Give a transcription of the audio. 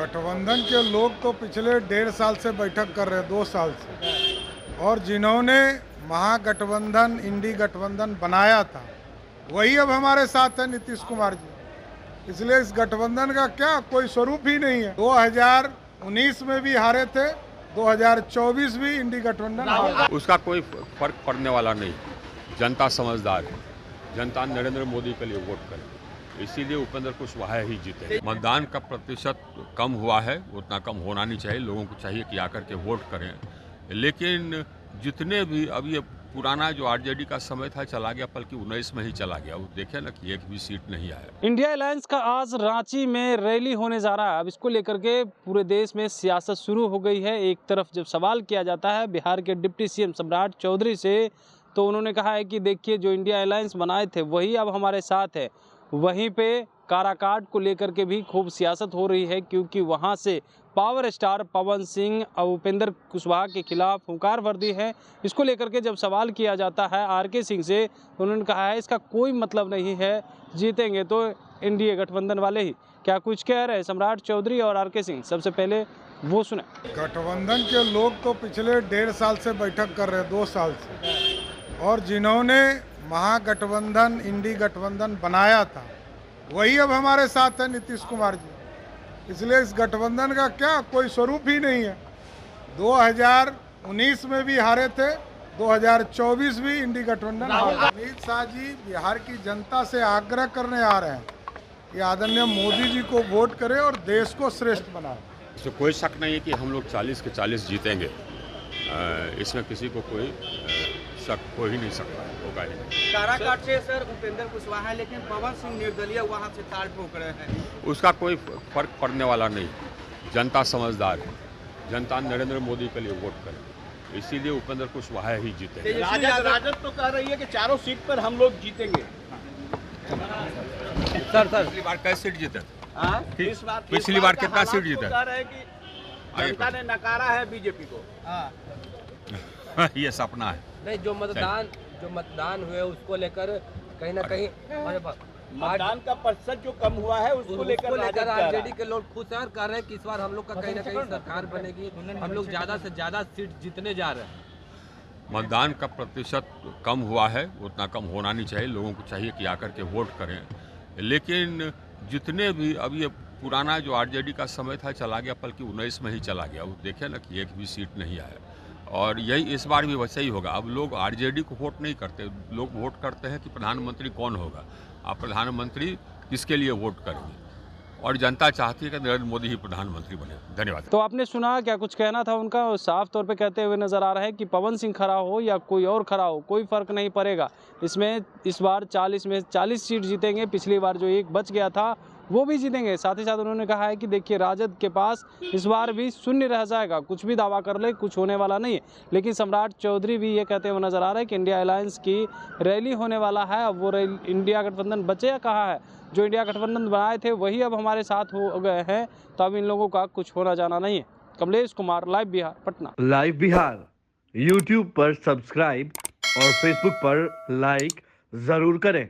गठबंधन के लोग तो पिछले 1.5 साल से बैठक कर रहे हैं, 2 साल से, और जिन्होंने महागठबंधन इंडी गठबंधन बनाया था वही अब हमारे साथ है, नीतीश कुमार जी। इसलिए इस गठबंधन का क्या कोई स्वरूप ही नहीं है। 2019 में भी हारे थे, 2024 भी इंडी गठबंधन हारे। उसका कोई फर्क पड़ने वाला नहीं। जनता समझदार है, जनता नरेंद्र मोदी के लिए वोट करे, इसीलिए उपेंद्र कुशवाहा ही जीते। मतदान का प्रतिशत कम हुआ है, उतना कम होना नहीं चाहिए। लोगों को चाहिए कि आकर के वोट करें, लेकिन जितने भी अब ये पुराना जो आरजेडी का समय था चला गया, बल्कि 19 में ही चला गया। वो देखे ना कि एक भी सीट नहीं आया। इंडिया अलायंस का आज रांची में रैली होने जा रहा है। अब इसको लेकर के पूरे देश में सियासत शुरू हो गई है। एक तरफ जब सवाल किया जाता है बिहार के डिप्टी सीएम सम्राट चौधरी से, तो उन्होंने कहा है कि देखिए जो इंडिया अलायंस बनाए थे वही अब हमारे साथ है। वहीं पे काराकाट को लेकर के भी खूब सियासत हो रही है, क्योंकि वहां से पावर स्टार पवन सिंह और उपेंद्र कुशवाहा के खिलाफ हुंकार भर दी है। इसको लेकर के जब सवाल किया जाता है आरके सिंह से, उन्होंने कहा है इसका कोई मतलब नहीं है, जीतेंगे तो एनडीए गठबंधन वाले ही। क्या कुछ कह रहे हैं सम्राट चौधरी और आरके सिंह, सबसे पहले वो सुने। गठबंधन के लोग तो पिछले 1.5 साल से बैठक कर रहे हैं, 2 साल से, और जिन्होंने महागठबंधन इंडी गठबंधन बनाया था वही अब हमारे साथ है, नीतीश कुमार जी। इसलिए इस गठबंधन का क्या कोई स्वरूप ही नहीं है। 2019 में भी हारे थे, 2024 भी इंडी गठबंधन हारे। अमित शाह जी बिहार की जनता से आग्रह करने आ रहे हैं कि आदरणीय मोदी जी को वोट करें और देश को श्रेष्ठ बनाएं। इसमें कोई शक नहीं है कि हम लोग 40 के 40 जीतेंगे। इसमें किसी को कोई शक हो ही नहीं सकता, होगा ही नहीं। काराकाट से सर उपेंद्र कुशवाहा है, लेकिन पवन सिंह निर्दलीय वहां से ताल ठोक रहे हैं। उसका कोई फर्क पड़ने वाला नहीं। जनता समझदार है, जनता नरेंद्र मोदी के लिए वोट करे, इसीलिए उपेंद्र कुशवाहा ही जीते। राजद तो कह रही है कि चारों सीट पर हम लोग जीतेंगे। सर पिछली बार कैसे सीट जीते? पिछली बार कितना सीट जीता? कह रहे हैं कि जनता ने नकारा है बीजेपी को। ये सपना है। नहीं, जो मतदान हुए उसको लेकर कहीं ना कहीं मतदान का प्रतिशत जो कम हुआ है उसको लेकर आरजेडी के लोग खुश हैं और कह रहे हैं कि इस बार हम लोग का कहीं ना कहीं सरकार बनेगी, हम लोग ज्यादा से ज्यादा सीट जीतने जा रहे हैं। मतदान का प्रतिशत कम हुआ है, उतना कम होना नहीं चाहिए। लोगों को चाहिए कि आकर के वोट करें, लेकिन जितने भी अब ये पुराना जो आरजेडी का समय था चला गया, बल्कि 19 में ही चला गया। वो देखे ना कि एक भी सीट नहीं आया, और यही इस बार भी वैसे ही होगा। अब लोग आरजेडी को वोट नहीं करते, लोग वोट करते हैं कि प्रधानमंत्री कौन होगा, आप प्रधानमंत्री किसके लिए वोट करेंगे, और जनता चाहती है कि नरेंद्र मोदी ही प्रधानमंत्री बने। धन्यवाद। तो आपने सुना क्या कुछ कहना था उनका। साफ तौर पे कहते हुए नजर आ रहा है कि पवन सिंह खड़ा हो या कोई और खड़ा हो, कोई फर्क नहीं पड़ेगा। इसमें इस बार 40 में 40 सीट जीतेंगे। पिछली बार जो एक बच गया था वो भी जीतेंगे। साथ ही साथ उन्होंने कहा है कि देखिए राजद के पास इस बार भी शून्य रह जाएगा, कुछ भी दावा कर ले कुछ होने वाला नहीं है। लेकिन सम्राट चौधरी भी ये कहते हुए नजर आ रहा है कि इंडिया अलायंस की रैली होने वाला है। अब वो इंडिया गठबंधन बचे कहा है, जो इंडिया गठबंधन बनाए थे वही अब हमारे साथ हो गए हैं, तो अब इन लोगों का कुछ होना जाना नहीं है। Kamlesh Kumar, live Bihar, Patna. Live Bihar YouTube पर सब्सक्राइब और फेसबुक पर लाइक जरूर करें।